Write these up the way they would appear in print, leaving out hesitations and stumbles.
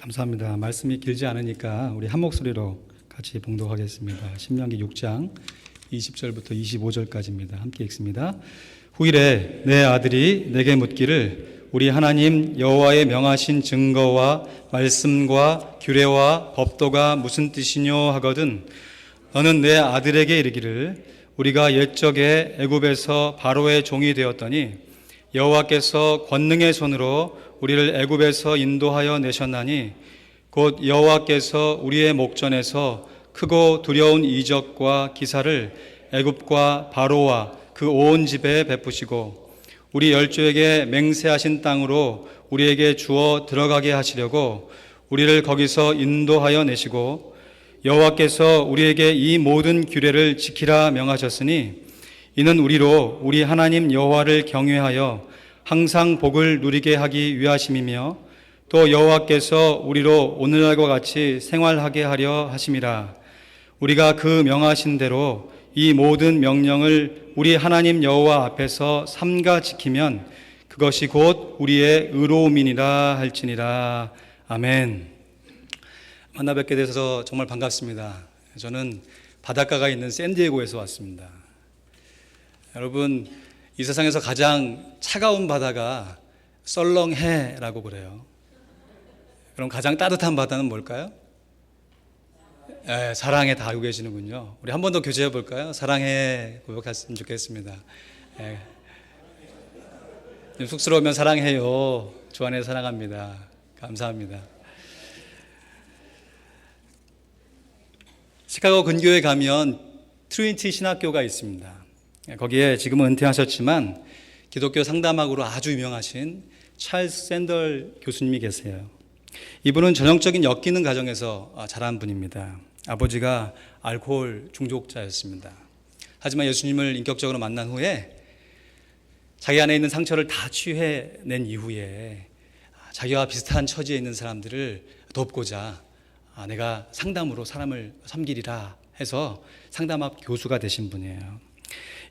감사합니다. 말씀이 길지 않으니까 우리 한 목소리로 같이 봉독하겠습니다. 신명기 6장 20절부터 25절까지입니다. 함께 읽습니다. 후일에 내 아들이 내게 묻기를 우리 하나님 여호와의 명하신 증거와 말씀과 규례와 법도가 무슨 뜻이뇨 하거든 너는 내 아들에게 이르기를 우리가 옛적에 애굽에서 바로의 종이 되었더니 여호와께서 권능의 손으로 우리를 애굽에서 인도하여 내셨나니 곧 여호와께서 우리의 목전에서 크고 두려운 이적과 기사를 애굽과 바로와 그 온 집에 베푸시고 우리 열조에게 맹세하신 땅으로 우리에게 주어 들어가게 하시려고 우리를 거기서 인도하여 내시고 여호와께서 우리에게 이 모든 규례를 지키라 명하셨으니 이는 우리로 우리 하나님 여호와를 경외하여 항상 복을 누리게 하기 위하심이며 또 여호와께서 우리로 오늘날과 같이 생활하게 하려 하심이라. 우리가 그 명하신 대로 이 모든 명령을 우리 하나님 여호와 앞에서 삼가 지키면 그것이 곧 우리의 의로움이니라 할지니라. 아멘. 만나 뵙게 돼서 정말 반갑습니다. 저는 바닷가가 있는 샌디에고에서 왔습니다. 여러분, 이 세상에서 가장 차가운 바다가 썰렁해라고 그래요. 그럼 가장 따뜻한 바다는 뭘까요? 사랑해 다 알고 계시는군요. 우리 한 번 더 교제해 볼까요? 사랑해 고백했으면 좋겠습니다. 좀 쑥스러우면 사랑해요. 주안에 사랑합니다. 감사합니다. 시카고 근교에 가면 트리니티 신학교가 있습니다. 거기에 지금은 은퇴하셨지만 기독교 상담학으로 아주 유명하신 찰스 샌덜 교수님이 계세요. 이분은 전형적인 엮이는 가정에서 자란 분입니다. 아버지가 알코올 중독자였습니다. 하지만 예수님을 인격적으로 만난 후에 자기 안에 있는 상처를 다 치유해낸 이후에 자기와 비슷한 처지에 있는 사람들을 돕고자 내가 상담으로 사람을 섬기리라 해서 상담학 교수가 되신 분이에요.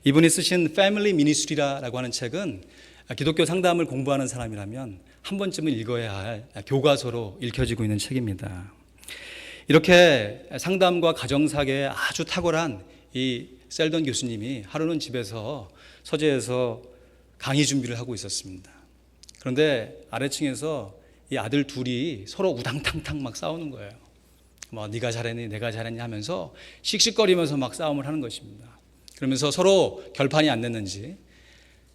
이분이 쓰신 Family Ministry라고 하는 책은 기독교 상담을 공부하는 사람이라면 한 번쯤은 읽어야 할 교과서로 읽혀지고 있는 책입니다. 이렇게 상담과 가정사계에 아주 탁월한 이 셀던 교수님이 하루는 집에서 서재에서 강의 준비를 하고 있었습니다. 그런데 아래층에서 이 아들 둘이 서로 우당탕탕 막 싸우는 거예요. 뭐 네가 잘했니 내가 잘했니 하면서 씩씩거리면서 막 싸움을 하는 것입니다. 그러면서 서로 결판이 안 났는지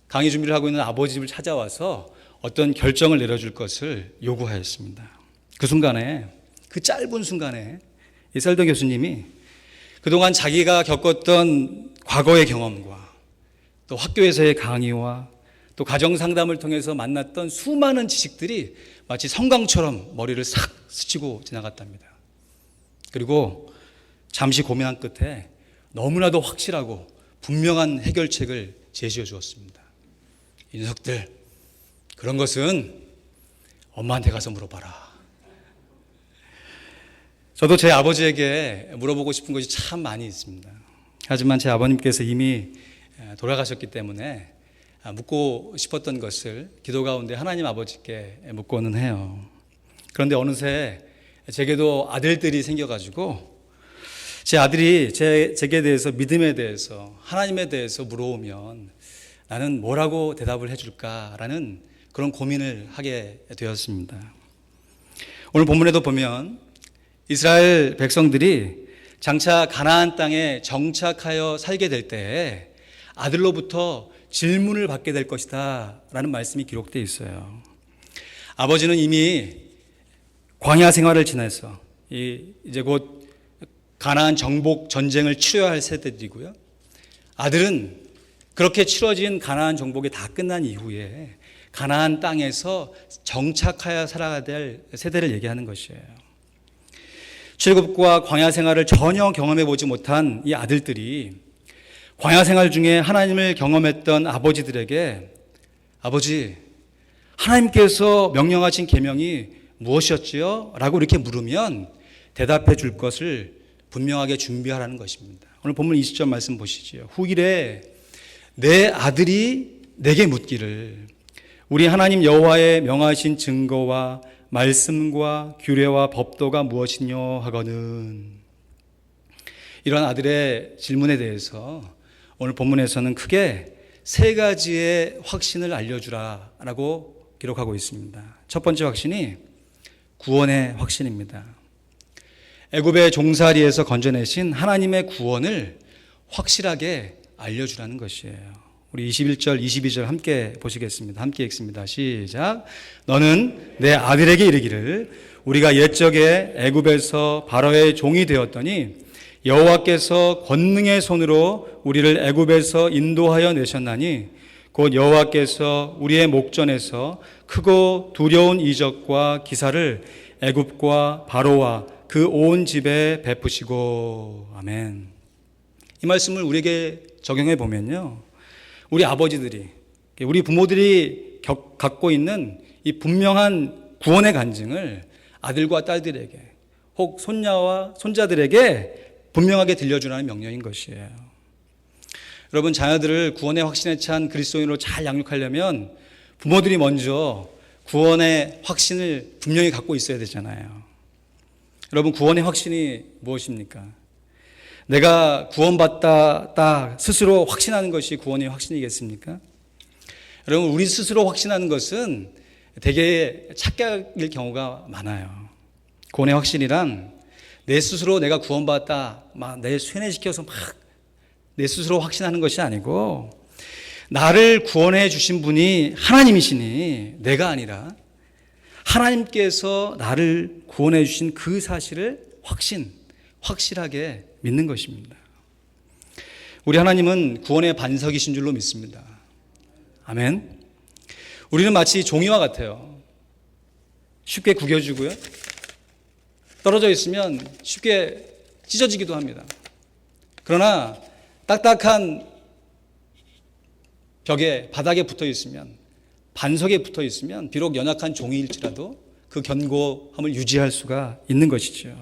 강의 준비를 하고 있는 아버지 집을 찾아와서 어떤 결정을 내려줄 것을 요구하였습니다. 그 순간에, 그 짧은 순간에 이 셀던 교수님이 그동안 자기가 겪었던 과거의 경험과 또 학교에서의 강의와 또 가정상담을 통해서 만났던 수많은 지식들이 마치 성광처럼 머리를 싹 스치고 지나갔답니다. 그리고 잠시 고민한 끝에 너무나도 확실하고 분명한 해결책을 제시해 주었습니다. 이 녀석들, 그런 것은 엄마한테 가서 물어봐라. 저도 제 아버지에게 물어보고 싶은 것이 참 많이 있습니다. 하지만 제 아버님께서 이미 돌아가셨기 때문에 묻고 싶었던 것을 기도 가운데 하나님 아버지께 묻고는 해요. 그런데 어느새 제게도 아들들이 생겨가지고 제 아들이 제게 대해서, 믿음에 대해서, 하나님에 대해서 물어오면 나는 뭐라고 대답을 해줄까라는 그런 고민을 하게 되었습니다. 오늘 본문에도 보면 이스라엘 백성들이 장차 가나안 땅에 정착하여 살게 될 때에 아들로부터 질문을 받게 될 것이다 라는 말씀이 기록되어 있어요. 아버지는 이미 광야 생활을 지나서 이제 곧 가나안 정복 전쟁을 치러야 할 세대들이고요. 아들은 그렇게 치러진 가나안 정복이 다 끝난 이후에 가나안 땅에서 정착하여 살아야 될 세대를 얘기하는 것이에요. 출애굽과 광야 생활을 전혀 경험해 보지 못한 이 아들들이 광야 생활 중에 하나님을 경험했던 아버지들에게 아버지, 하나님께서 명령하신 계명이 무엇이었지요? 라고 이렇게 물으면 대답해 줄 것을 분명하게 준비하라는 것입니다. 오늘 본문 20절 말씀 보시죠. 후일에 내 아들이 내게 묻기를 우리 하나님 여호와의 명하신 증거와 말씀과 규례와 법도가 무엇이뇨 하거든. 이런 아들의 질문에 대해서 오늘 본문에서는 크게 세 가지의 확신을 알려주라 라고 기록하고 있습니다. 첫 번째 확신이 구원의 확신입니다. 애굽의 종살이에서 건져내신 하나님의 구원을 확실하게 알려주라는 것이에요. 우리 21절, 22절 함께 보시겠습니다. 함께 읽습니다. 시작. 너는 내 아들에게 이르기를 우리가 옛적에 애굽에서 바로의 종이 되었더니 여호와께서 권능의 손으로 우리를 애굽에서 인도하여 내셨나니 곧 여호와께서 우리의 목전에서 크고 두려운 이적과 기사를 애굽과 바로와 그 온 집에 베푸시고. 아멘. 이 말씀을 우리에게 적용해 보면요, 우리 아버지들이, 우리 부모들이 갖고 있는 이 분명한 구원의 간증을 아들과 딸들에게 혹 손녀와 손자들에게 분명하게 들려주라는 명령인 것이에요. 여러분, 자녀들을 구원의 확신에 찬 그리스도인으로 잘 양육하려면 부모들이 먼저 구원의 확신을 분명히 갖고 있어야 되잖아요. 여러분, 구원의 확신이 무엇입니까? 내가 구원받다 스스로 확신하는 것이 구원의 확신이겠습니까? 여러분, 우리 스스로 확신하는 것은 되게 착각일 경우가 많아요. 구원의 확신이란 내 스스로 내가 구원받았다 막 내 쇠뇌시켜서 막 내 스스로 확신하는 것이 아니고, 나를 구원해 주신 분이 하나님이시니 내가 아니라 하나님께서 나를 구원해 주신 그 사실을 확실하게 믿는 것입니다. 우리 하나님은 구원의 반석이신 줄로 믿습니다. 아멘. 우리는 마치 종이와 같아요. 쉽게 구겨지고요, 떨어져 있으면 쉽게 찢어지기도 합니다. 그러나 딱딱한 벽에, 바닥에 붙어 있으면, 반석에 붙어 있으면 비록 연약한 종이일지라도 그 견고함을 유지할 수가 있는 것이죠.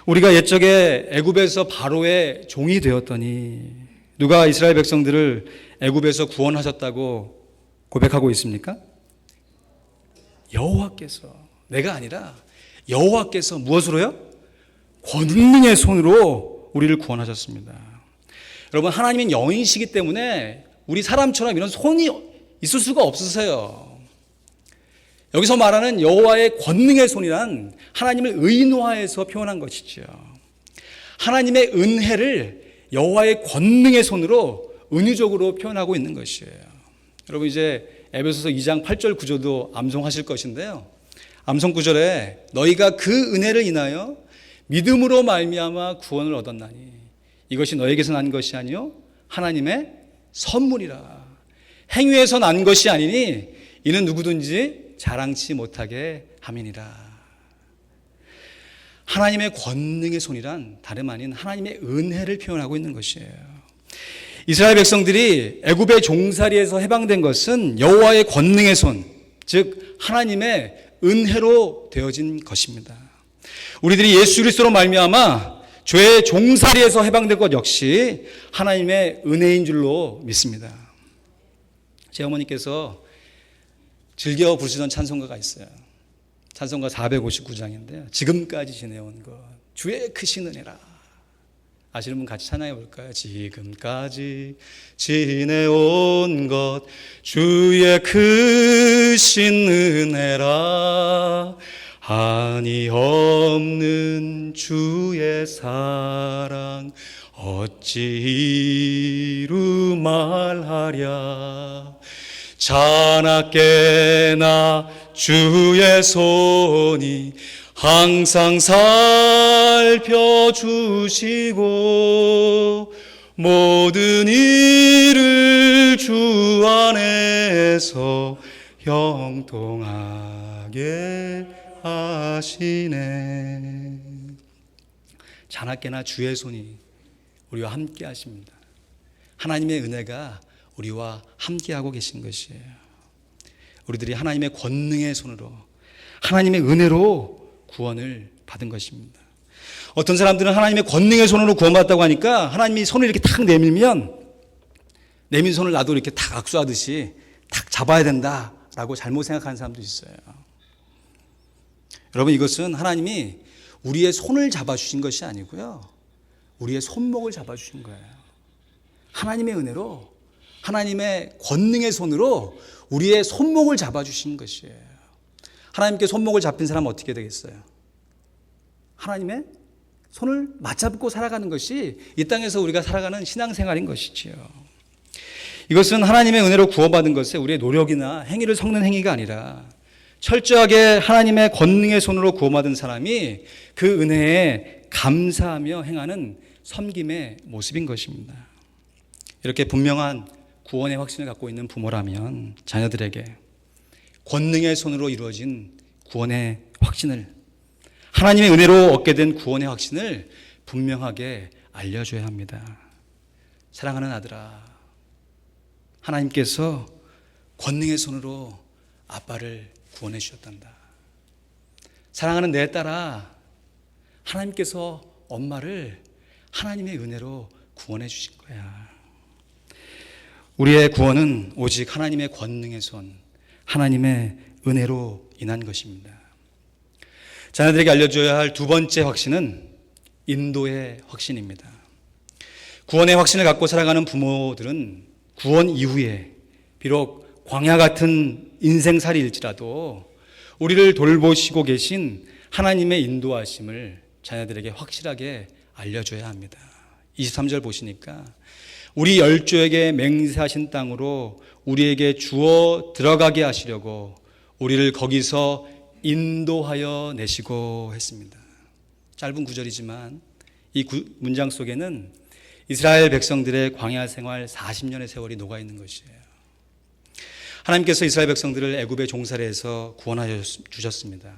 우리가 옛적에 애굽에서 바로의 종이 되었더니, 누가 이스라엘 백성들을 애굽에서 구원하셨다고 고백하고 있습니까? 여호와께서, 내가 아니라 여호와께서 무엇으로요? 권능의 손으로 우리를 구원하셨습니다. 여러분, 하나님은 영이시기 때문에 우리 사람처럼 이런 손이 있을 수가 없으세요. 여기서 말하는 여호와의 권능의 손이란 하나님을 의인화해서 표현한 것이죠. 하나님의 은혜를 여호와의 권능의 손으로 은유적으로 표현하고 있는 것이에요. 여러분, 이제 에베소서 2장 8절 구절도 암송하실 것인데요, 암송 구절에 너희가 그 은혜를 인하여 믿음으로 말미암아 구원을 얻었나니 이것이 너에게서 난 것이 아니요 하나님의 선물이라. 행위에서 난 것이 아니니 이는 누구든지 자랑치 못하게 함이니라. 하나님의 권능의 손이란 다름 아닌 하나님의 은혜를 표현하고 있는 것이에요. 이스라엘 백성들이 애굽의 종살이에서 해방된 것은 여호와의 권능의 손, 즉 하나님의 은혜로 되어진 것입니다. 우리들이 예수 그리스도로 말미암아 죄의 종살이에서 해방된 것 역시 하나님의 은혜인 줄로 믿습니다. 제 어머니께서 즐겨 부르시던 찬송가가 있어요. 찬송가 459장인데요. 지금까지 지내온 것 주의 크신 은혜라. 아시는 분 같이 찬양해 볼까요? 지금까지 지내온 것 주의 크신 은혜라. 한이 없는 주의 사랑 어찌 이루 말하랴. 자나깨나 주의 손이 항상 살펴주시고 모든 일을 주 안에서 형통하게 하시네. 자나깨나 주의 손이 우리와 함께 하십니다. 하나님의 은혜가 우리와 함께하고 계신 것이에요. 우리들이 하나님의 권능의 손으로, 하나님의 은혜로 구원을 받은 것입니다. 어떤 사람들은 하나님의 권능의 손으로 구원받았다고 하니까 하나님이 손을 이렇게 탁 내밀면 내민 손을 나도 이렇게 탁 악수하듯이 탁 잡아야 된다라고 잘못 생각하는 사람도 있어요. 여러분, 이것은 하나님이 우리의 손을 잡아주신 것이 아니고요, 우리의 손목을 잡아주신 거예요. 하나님의 은혜로, 하나님의 권능의 손으로 우리의 손목을 잡아주신 것이에요. 하나님께 손목을 잡힌 사람은 어떻게 되겠어요? 하나님의 손을 맞잡고 살아가는 것이 이 땅에서 우리가 살아가는 신앙생활인 것이지요. 이것은 하나님의 은혜로 구원받은 것에 우리의 노력이나 행위를 섞는 행위가 아니라 철저하게 하나님의 권능의 손으로 구원받은 사람이 그 은혜에 감사하며 행하는 섬김의 모습인 것입니다. 이렇게 분명한 구원의 확신을 갖고 있는 부모라면 자녀들에게 권능의 손으로 이루어진 구원의 확신을, 하나님의 은혜로 얻게 된 구원의 확신을 분명하게 알려줘야 합니다. 사랑하는 아들아, 하나님께서 권능의 손으로 아빠를 구원해 주셨단다. 사랑하는 내 딸아, 하나님께서 엄마를 하나님의 은혜로 구원해 주신 거야. 우리의 구원은 오직 하나님의 권능의 손, 하나님의 은혜로 인한 것입니다. 자녀들에게 알려줘야 할 두 번째 확신은 인도의 확신입니다. 구원의 확신을 갖고 살아가는 부모들은 구원 이후에 비록 광야 같은 인생살이일지라도 우리를 돌보시고 계신 하나님의 인도하심을 자녀들에게 확실하게 알려줘야 합니다. 23절 보시니까 우리 열조에게 맹세하신 땅으로 우리에게 주어 들어가게 하시려고 우리를 거기서 인도하여 내시고 했습니다. 짧은 구절이지만 이 문장 속에는 이스라엘 백성들의 광야 생활 40년의 세월이 녹아있는 것이에요. 하나님께서 이스라엘 백성들을 애굽의 종살이에서 구원하여 주셨습니다.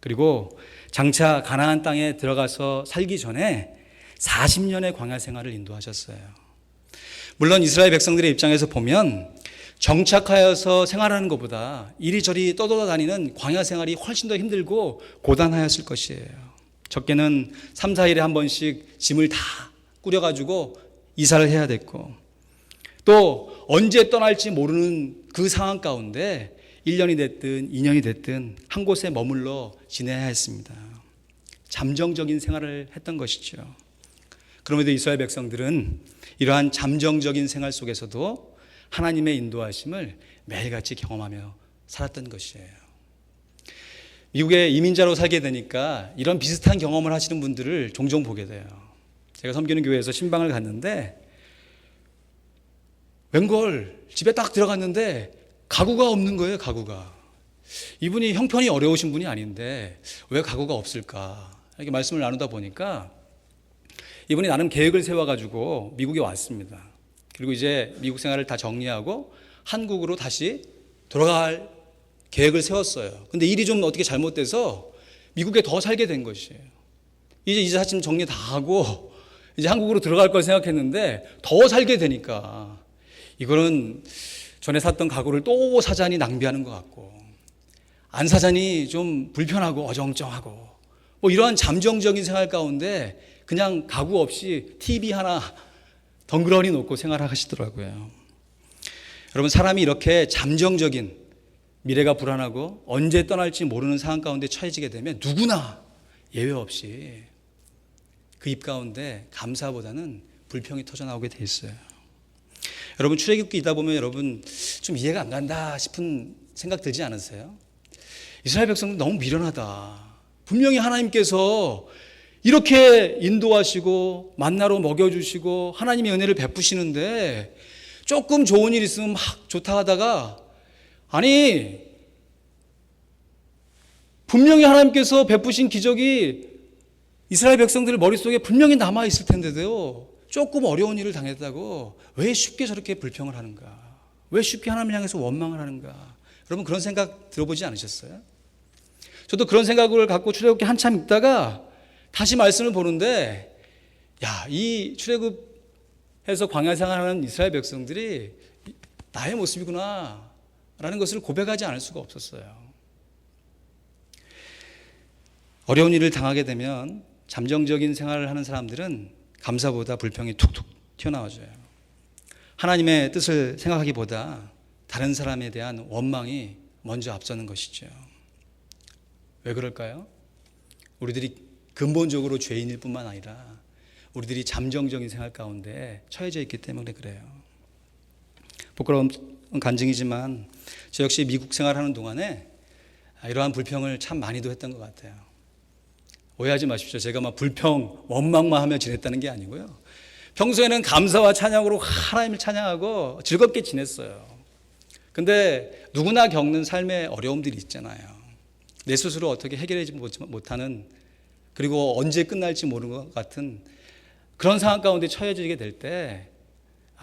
그리고 장차 가나안 땅에 들어가서 살기 전에 40년의 광야 생활을 인도하셨어요. 물론 이스라엘 백성들의 입장에서 보면 정착하여서 생활하는 것보다 이리저리 떠돌아다니는 광야 생활이 훨씬 더 힘들고 고단하였을 것이에요. 적게는 3, 4일에 한 번씩 짐을 다 꾸려가지고 이사를 해야 됐고, 또 언제 떠날지 모르는 그 상황 가운데 1년이 됐든 2년이 됐든 한 곳에 머물러 지내야 했습니다. 잠정적인 생활을 했던 것이죠. 그럼에도 이스라엘 백성들은 이러한 잠정적인 생활 속에서도 하나님의 인도하심을 매일같이 경험하며 살았던 것이에요. 미국에 이민자로 살게 되니까 이런 비슷한 경험을 하시는 분들을 종종 보게 돼요. 제가 섬기는 교회에서 신방을 갔는데 웬걸 집에 딱 들어갔는데 가구가 없는 거예요. 가구가. 이분이 형편이 어려우신 분이 아닌데 왜 가구가 없을까, 이렇게 말씀을 나누다 보니까 이분이 나름 계획을 세워가지고 미국에 왔습니다. 그리고 이제 미국 생활을 다 정리하고 한국으로 다시 돌아갈 계획을 세웠어요. 근데 일이 좀 어떻게 잘못돼서 미국에 더 살게 된 것이에요. 이제 이사짐 정리 다 하고 이제 한국으로 들어갈 걸 생각했는데 더 살게 되니까 이거는 전에 샀던 가구를 또 사자니 낭비하는 것 같고, 안 사자니 좀 불편하고 어정쩡하고, 뭐 이러한 잠정적인 생활 가운데 그냥 가구 없이 TV 하나 덩그러니 놓고 생활하시더라고요. 여러분, 사람이 이렇게 잠정적인, 미래가 불안하고 언제 떠날지 모르는 상황 가운데 처해지게 되면 누구나 예외 없이 그 입 가운데 감사보다는 불평이 터져나오게 돼 있어요. 여러분, 출애굽기 읽다 보면 여러분 좀 이해가 안 간다 싶은 생각 들지 않으세요? 이스라엘 백성들 너무 미련하다. 분명히 하나님께서 이렇게 인도하시고 만나로 먹여주시고 하나님의 은혜를 베푸시는데 조금 좋은 일 있으면 막 좋다 하다가, 아니 분명히 하나님께서 베푸신 기적이 이스라엘 백성들 머릿속에 분명히 남아있을 텐데도요, 조금 어려운 일을 당했다고 왜 쉽게 저렇게 불평을 하는가, 왜 쉽게 하나님을 향해서 원망을 하는가. 여러분, 그런 생각 들어보지 않으셨어요? 저도 그런 생각을 갖고 출애굽기 한참 읽다가 다시 말씀을 보는데, 야, 이 출애굽해서 광야 생활하는 이스라엘 백성들이 나의 모습이구나 라는 것을 고백하지 않을 수가 없었어요. 어려운 일을 당하게 되면 잠정적인 생활을 하는 사람들은 감사보다 불평이 툭툭 튀어나와져요. 하나님의 뜻을 생각하기보다 다른 사람에 대한 원망이 먼저 앞서는 것이죠. 왜 그럴까요? 우리들이 근본적으로 죄인일 뿐만 아니라 우리들이 잠정적인 생활 가운데 처해져 있기 때문에 그래요. 부끄러운 간증이지만 저 역시 미국 생활하는 동안에 이러한 불평을 참 많이도 했던 것 같아요. 오해하지 마십시오. 제가 막 불평, 원망만 하며 지냈다는 게 아니고요. 평소에는 감사와 찬양으로 하나님을 찬양하고 즐겁게 지냈어요. 근데 누구나 겪는 삶의 어려움들이 있잖아요. 내 스스로 어떻게 해결하지 못하는, 그리고 언제 끝날지 모르는 것 같은 그런 상황 가운데 처해지게 될 때,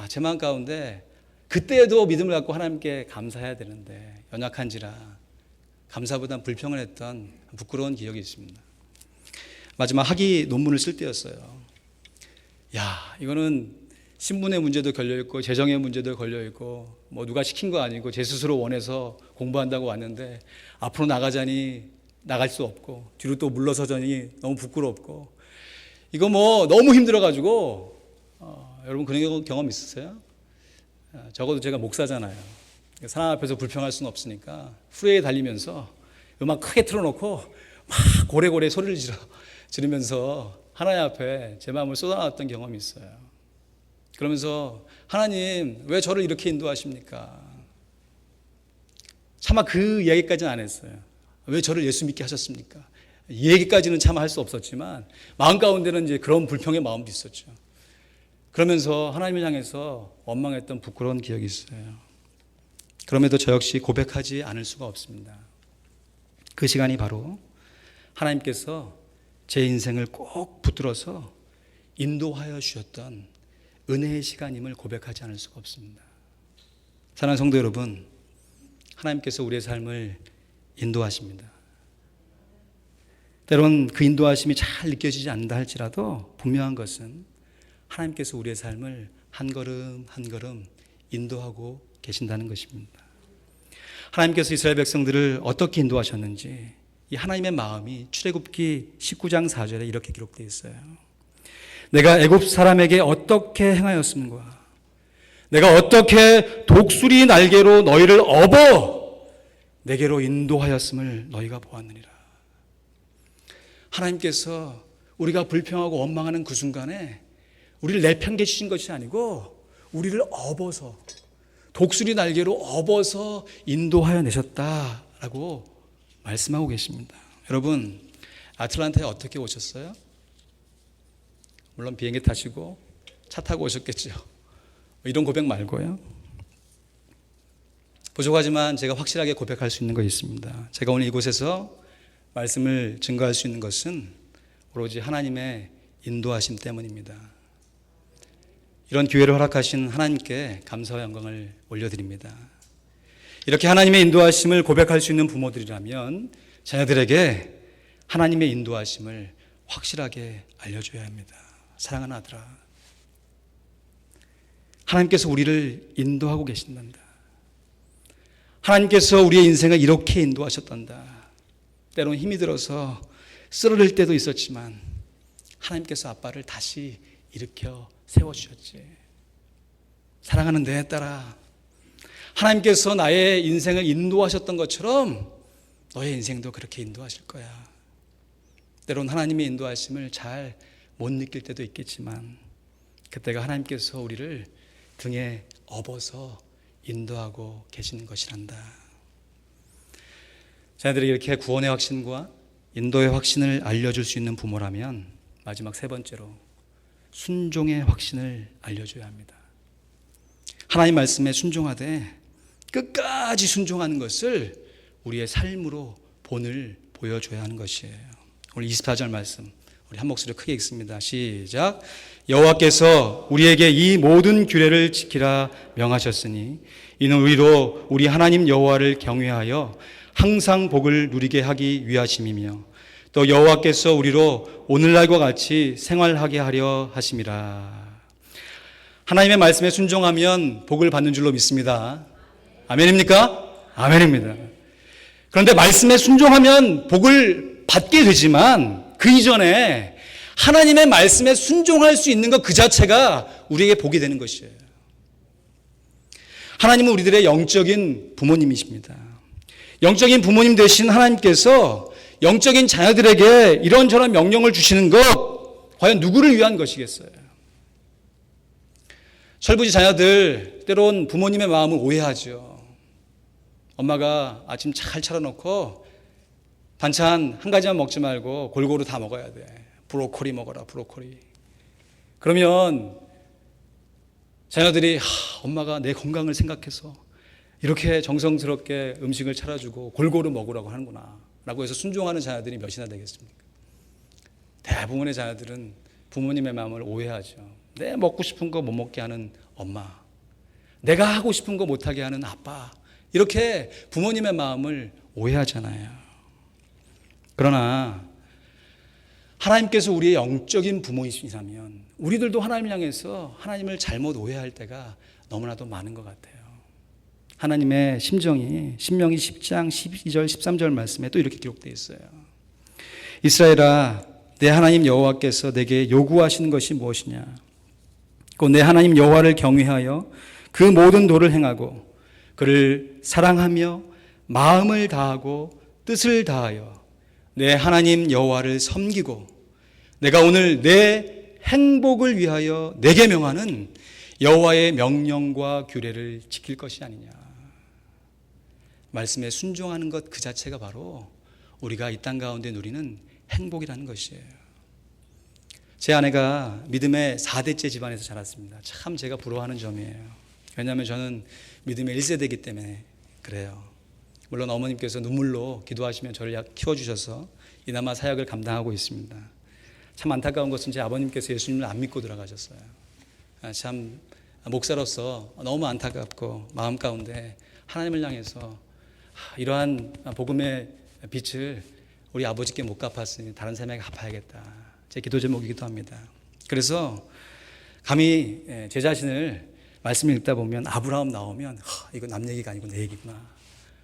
제 마음 가운데 그때에도 믿음을 갖고 하나님께 감사해야 되는데 연약한지라 감사보단 불평을 했던 부끄러운 기억이 있습니다. 마지막 학위 논문을 쓸 때였어요. 이거는 신분의 문제도 걸려있고 재정의 문제도 걸려있고 뭐 누가 시킨 거 아니고 제 스스로 원해서 공부한다고 왔는데 앞으로 나가자니 나갈 수 없고 뒤로 또 물러서자니 너무 부끄럽고 이거 뭐 너무 힘들어가지고 여러분 그런 경험 있으세요? 적어도 제가 목사잖아요. 사람 앞에서 불평할 수는 없으니까 후레에 달리면서 음악 크게 틀어놓고 막 고래고래 소리를 지르면서 하나님 앞에 제 마음을 쏟아놨던 경험이 있어요. 그러면서 하나님 왜 저를 이렇게 인도하십니까? 차마 그 이야기까지는 안 했어요. 왜 저를 예수 믿게 하셨습니까? 이 얘기까지는 차마 할 수 없었지만 마음 가운데는 이제 그런 불평의 마음도 있었죠. 그러면서 하나님을 향해서 원망했던 부끄러운 기억이 있어요. 그럼에도 저 역시 고백하지 않을 수가 없습니다. 그 시간이 바로 하나님께서 제 인생을 꼭 붙들어서 인도하여 주셨던 은혜의 시간임을 고백하지 않을 수가 없습니다. 사랑하는 성도 여러분, 하나님께서 우리의 삶을 인도하십니다. 때론 그 인도하심이 잘 느껴지지 않는다 할지라도 분명한 것은 하나님께서 우리의 삶을 한 걸음 한 걸음 인도하고 계신다는 것입니다. 하나님께서 이스라엘 백성들을 어떻게 인도하셨는지 이 하나님의 마음이 출애굽기 19장 4절에 이렇게 기록되어 있어요. 내가 애굽 사람에게 어떻게 행하였음과 내가 어떻게 독수리 날개로 너희를 업어 내게로 인도하였음을 너희가 보았느니라. 하나님께서 우리가 불평하고 원망하는 그 순간에 우리를 내팽개치신 것이 아니고 우리를 업어서 독수리 날개로 업어서 인도하여 내셨다라고 말씀하고 계십니다. 여러분, 아틀란타에 어떻게 오셨어요? 물론 비행기 타시고 차 타고 오셨겠죠. 이런 고백 말고요. 부족하지만 제가 확실하게 고백할 수 있는 것이 있습니다. 제가 오늘 이곳에서 말씀을 증거할 수 있는 것은 오로지 하나님의 인도하심 때문입니다. 이런 기회를 허락하신 하나님께 감사와 영광을 올려드립니다. 이렇게 하나님의 인도하심을 고백할 수 있는 부모들이라면 자녀들에게 하나님의 인도하심을 확실하게 알려줘야 합니다. 사랑하는 아들아, 하나님께서 우리를 인도하고 계신단다. 하나님께서 우리의 인생을 이렇게 인도하셨단다. 때론 힘이 들어서 쓰러질 때도 있었지만 하나님께서 아빠를 다시 일으켜 세워주셨지. 사랑하는 내 딸아, 하나님께서 나의 인생을 인도하셨던 것처럼 너의 인생도 그렇게 인도하실 거야. 때론 하나님의 인도하심을 잘 못 느낄 때도 있겠지만 그때가 하나님께서 우리를 등에 업어서 인도하고 계시는 것이란다. 자녀들이 이렇게 구원의 확신과 인도의 확신을 알려줄 수 있는 부모라면 마지막 세 번째로 순종의 확신을 알려줘야 합니다. 하나님 말씀에 순종하되 끝까지 순종하는 것을 우리의 삶으로 본을 보여줘야 하는 것이에요. 오늘 24절 말씀 우리 한 목소리로 크게 읽습니다. 시작. 여호와께서 우리에게 이 모든 규례를 지키라 명하셨으니 이는 우리로 우리 하나님 여호와를 경외하여 항상 복을 누리게 하기 위하심이며 또 여호와께서 우리로 오늘날과 같이 생활하게 하려 하심이라. 하나님의 말씀에 순종하면 복을 받는 줄로 믿습니다. 아멘입니까? 아멘입니다. 그런데 말씀에 순종하면 복을 받게 되지만 그 이전에 하나님의 말씀에 순종할 수 있는 것 그 자체가 우리에게 복이 되는 것이에요. 하나님은 우리들의 영적인 부모님이십니다. 영적인 부모님 되신 하나님께서 영적인 자녀들에게 이런저런 명령을 주시는 것, 과연 누구를 위한 것이겠어요? 철부지 자녀들 때론 부모님의 마음을 오해하죠. 엄마가 아침 잘 차려놓고 반찬 한 가지만 먹지 말고 골고루 다 먹어야 돼. 브로콜리 먹어라, 브로콜리. 그러면 자녀들이 엄마가 내 건강을 생각해서 이렇게 정성스럽게 음식을 차려주고 골고루 먹으라고 하는구나 라고 해서 순종하는 자녀들이 몇이나 되겠습니까? 대부분의 자녀들은 부모님의 마음을 오해하죠. 내 먹고 싶은 거 못 먹게 하는 엄마, 내가 하고 싶은 거 못하게 하는 아빠, 이렇게 부모님의 마음을 오해하잖아요. 그러나 하나님께서 우리의 영적인 부모이시라면 우리들도 하나님을 향해서 하나님을 잘못 오해할 때가 너무나도 많은 것 같아요. 하나님의 심정이 신명기 10장 12절 13절 말씀에 또 이렇게 기록되어 있어요. 이스라엘아, 내 하나님 여호와께서 내게 요구하시는 것이 무엇이냐? 곧 내 하나님 여호와를 경외하여 그 모든 도를 행하고 그를 사랑하며 마음을 다하고 뜻을 다하여 내 하나님 여호와를 섬기고 내가 오늘 내 행복을 위하여 내게 명하는 여호와의 명령과 규례를 지킬 것이 아니냐. 말씀에 순종하는 것 그 자체가 바로 우리가 이 땅 가운데 누리는 행복이라는 것이에요. 제 아내가 믿음의 4대째 집안에서 자랐습니다. 참 제가 부러워하는 점이에요. 왜냐하면 저는 믿음의 1세대이기 때문에 그래요. 물론 어머님께서 눈물로 기도하시며 저를 키워주셔서 이나마 사역을 감당하고 있습니다. 참 안타까운 것은 제 아버님께서 예수님을 안 믿고 돌아가셨어요. 참 목사로서 너무 안타깝고 마음 가운데 하나님을 향해서 이러한 복음의 빛을 우리 아버지께 못 갚았으니 다른 사람에게 갚아야겠다. 제 기도 제목이기도 합니다. 그래서 감히 제 자신을 말씀을 읽다 보면 아브라함 나오면 이거 남 얘기가 아니고 내 얘기구나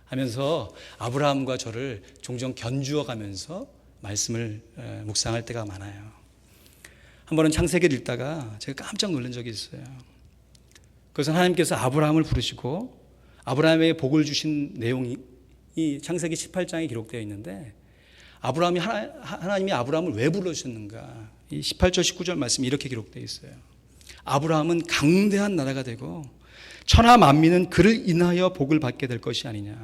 하면서 아브라함과 저를 종종 견주어 가면서 말씀을 묵상할 때가 많아요. 한 번은 창세기를 읽다가 제가 깜짝 놀란 적이 있어요. 그래서 하나님께서 아브라함을 부르시고 아브라함에게 복을 주신 내용이 이 창세기 18장에 기록되어 있는데 하나님이 아브라함을 왜 불러주셨는가? 이 18절 19절 말씀이 이렇게 기록되어 있어요. 아브라함은 강대한 나라가 되고 천하 만민은 그를 인하여 복을 받게 될 것이 아니냐.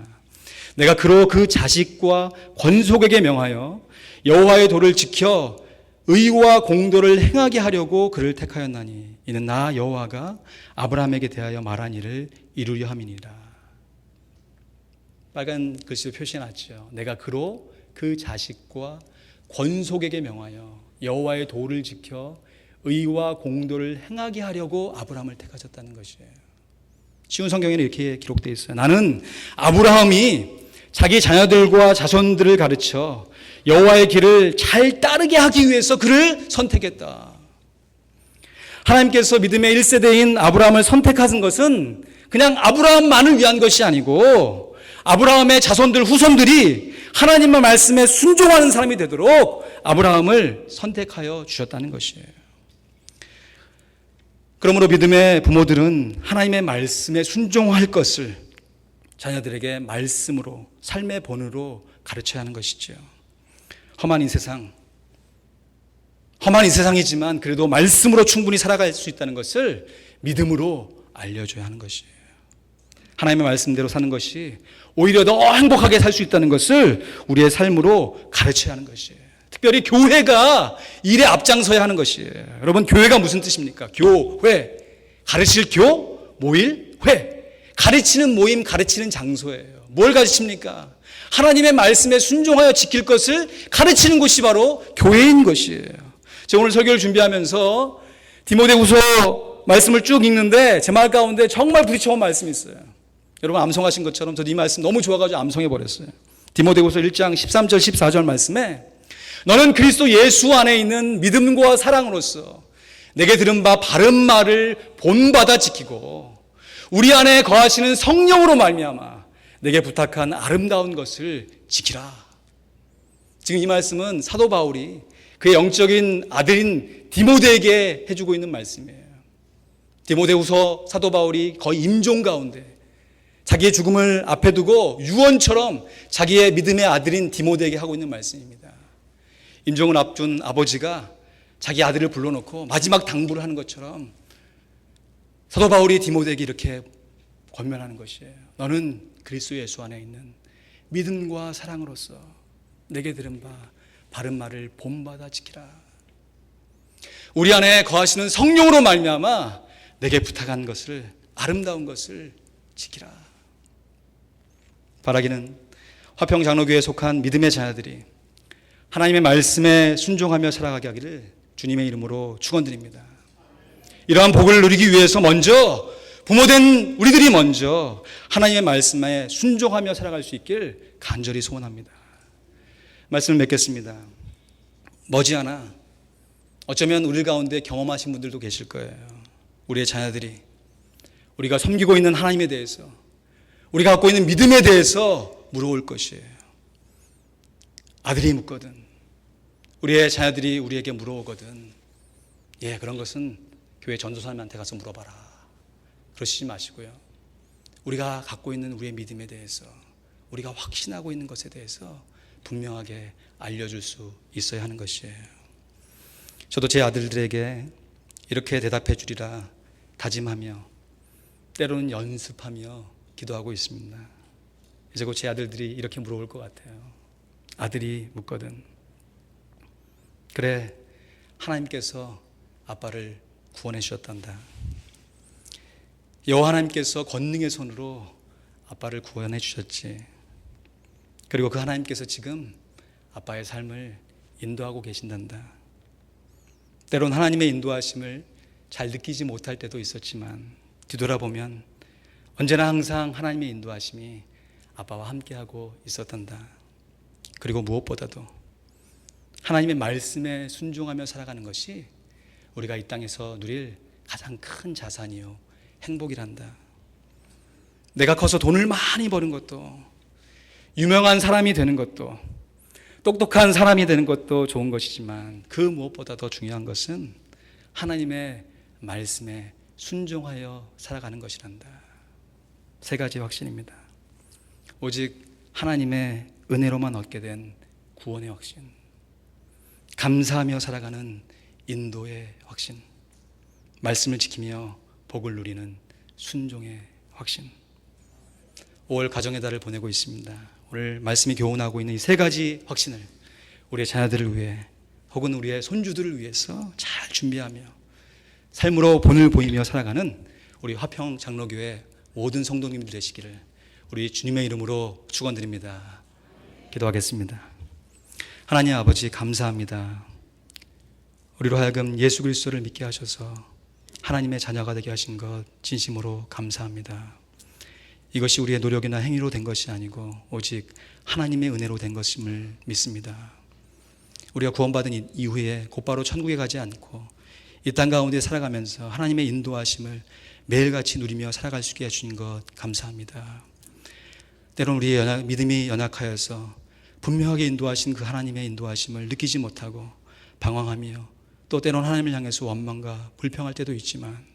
내가 그로 그 자식과 권속에게 명하여 여호와의 도를 지켜 의와 공도를 행하게 하려고 그를 택하였나니 이는 나 여호와가 아브라함에게 대하여 말한 일을 이루려 함이니라. 빨간 글씨로 표시해놨죠. 내가 그로 그 자식과 권속에게 명하여 여호와의 도를 지켜 의와 공도를 행하게 하려고 아브라함을 택하셨다는 것이에요. 쉬운 성경에는 이렇게 기록되어 있어요. 나는 아브라함이 자기 자녀들과 자손들을 가르쳐 여호와의 길을 잘 따르게 하기 위해서 그를 선택했다. 하나님께서 믿음의 1세대인 아브라함을 선택하신 것은 그냥 아브라함만을 위한 것이 아니고 아브라함의 자손들 후손들이 하나님의 말씀에 순종하는 사람이 되도록 아브라함을 선택하여 주셨다는 것이에요. 그러므로 믿음의 부모들은 하나님의 말씀에 순종할 것을 자녀들에게 말씀으로 삶의 본으로 가르쳐야 하는 것이죠. 험한 이 세상이지만 그래도 말씀으로 충분히 살아갈 수 있다는 것을 믿음으로 알려줘야 하는 것이에요. 하나님의 말씀대로 사는 것이 오히려 더 행복하게 살 수 있다는 것을 우리의 삶으로 가르쳐야 하는 것이에요. 특별히 교회가 일에 앞장서야 하는 것이에요. 여러분, 교회가 무슨 뜻입니까? 교회, 가르칠 교, 모일, 회. 가르치는 모임, 가르치는 장소예요. 뭘 가르칩니까? 하나님의 말씀에 순종하여 지킬 것을 가르치는 곳이 바로 교회인 것이에요. 제가 오늘 설교를 준비하면서 디모데후서 말씀을 쭉 읽는데 제 말 가운데 정말 부딪혀온 말씀이 있어요. 여러분 암송하신 것처럼 저도 이 말씀 너무 좋아가지고 암송해버렸어요. 디모데후서 1장 13절 14절 말씀에 너는 그리스도 예수 안에 있는 믿음과 사랑으로서 내게 들은 바 바른 말을 본받아 지키고 우리 안에 거하시는 성령으로 말미암아 내게 부탁한 아름다운 것을 지키라. 지금 이 말씀은 사도 바울이 그의 영적인 아들인 디모데에게 해주고 있는 말씀이에요. 디모데후서 사도 바울이 거의 임종 가운데 자기의 죽음을 앞에 두고 유언처럼 자기의 믿음의 아들인 디모데에게 하고 있는 말씀입니다. 임종을 앞둔 아버지가 자기 아들을 불러놓고 마지막 당부를 하는 것처럼 사도 바울이 디모데에게 이렇게 권면하는 것이에요. 너는 그리스도 예수 안에 있는 믿음과 사랑으로서 내게 들은 바 바른 말을 본받아 지키라. 우리 안에 거하시는 성령으로 말미암아 내게 부탁한 것을, 아름다운 것을 지키라. 바라기는 화평장로교회에 속한 믿음의 자녀들이 하나님의 말씀에 순종하며 살아가게 하기를 주님의 이름으로 축원드립니다. 이러한 복을 누리기 위해서 먼저 부모된 우리들이 먼저 하나님의 말씀에 순종하며 살아갈 수 있길 간절히 소원합니다. 말씀을 맺겠습니다. 머지않아 어쩌면 우리 가운데 경험하신 분들도 계실 거예요. 우리의 자녀들이 우리가 섬기고 있는 하나님에 대해서, 우리가 갖고 있는 믿음에 대해서 물어올 것이에요. 아들이 묻거든, 우리의 자녀들이 우리에게 물어오거든, 그런 것은 교회 전도사님한테 가서 물어봐라. 그러시지 마시고요. 우리가 갖고 있는 우리의 믿음에 대해서, 우리가 확신하고 있는 것에 대해서 분명하게 알려줄 수 있어야 하는 것이에요. 저도 제 아들들에게 이렇게 대답해 주리라 다짐하며 때로는 연습하며 기도하고 있습니다. 이제 곧 제 아들들이 이렇게 물어볼 것 같아요. 아들이 묻거든, 그래, 하나님께서 아빠를 구원해 주셨단다. 여호와 하나님께서 권능의 손으로 아빠를 구원해 주셨지. 그리고 그 하나님께서 지금 아빠의 삶을 인도하고 계신단다. 때론 하나님의 인도하심을 잘 느끼지 못할 때도 있었지만 뒤돌아보면 언제나 항상 하나님의 인도하심이 아빠와 함께하고 있었단다. 그리고 무엇보다도 하나님의 말씀에 순종하며 살아가는 것이 우리가 이 땅에서 누릴 가장 큰 자산이요 행복이란다. 내가 커서 돈을 많이 버는 것도, 유명한 사람이 되는 것도, 똑똑한 사람이 되는 것도 좋은 것이지만 그 무엇보다 더 중요한 것은 하나님의 말씀에 순종하여 살아가는 것이란다. 세 가지 확신입니다. 오직 하나님의 은혜로만 얻게 된 구원의 확신, 감사하며 살아가는 인도의 확신, 말씀을 지키며 복을 누리는 순종의 확신. 5월 가정의 달을 보내고 있습니다. 오늘 말씀이 교훈하고 있는 이 세 가지 확신을 우리의 자녀들을 위해, 혹은 우리의 손주들을 위해서 잘 준비하며 삶으로 본을 보이며 살아가는 우리 화평장로교회 모든 성도님들 되시기를 우리 주님의 이름으로 축원드립니다. 기도하겠습니다. 하나님 아버지, 감사합니다. 우리로 하여금 예수 그리스도를 믿게 하셔서 하나님의 자녀가 되게 하신 것 진심으로 감사합니다. 이것이 우리의 노력이나 행위로 된 것이 아니고 오직 하나님의 은혜로 된 것임을 믿습니다. 우리가 구원받은 이후에 곧바로 천국에 가지 않고 이 땅 가운데 살아가면서 하나님의 인도하심을 매일같이 누리며 살아갈 수 있게 해주신 것 감사합니다. 때론 우리의 믿음이 연약하여서 분명하게 인도하신 그 하나님의 인도하심을 느끼지 못하고 방황하며 또 때론 하나님을 향해서 원망과 불평할 때도 있지만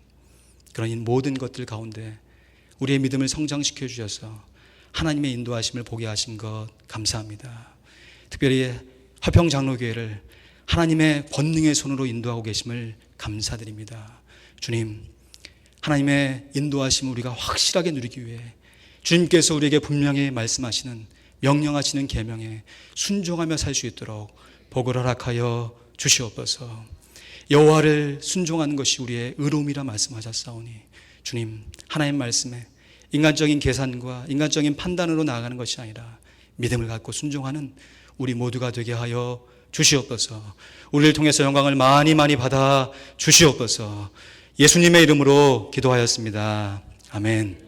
그런 모든 것들 가운데 우리의 믿음을 성장시켜 주셔서 하나님의 인도하심을 보게 하신 것 감사합니다. 특별히 화평장로교회를 하나님의 권능의 손으로 인도하고 계심을 감사드립니다. 주님, 하나님의 인도하심을 우리가 확실하게 누리기 위해 주님께서 우리에게 분명히 말씀하시는, 명령하시는 계명에 순종하며 살 수 있도록 복을 허락하여 주시옵소서. 여호와를 순종하는 것이 우리의 의로움이라 말씀하셨사오니 주님, 하나님 말씀에 인간적인 계산과 인간적인 판단으로 나아가는 것이 아니라 믿음을 갖고 순종하는 우리 모두가 되게 하여 주시옵소서. 우리를 통해서 영광을 많이 받아 주시옵소서. 예수님의 이름으로 기도하였습니다. 아멘.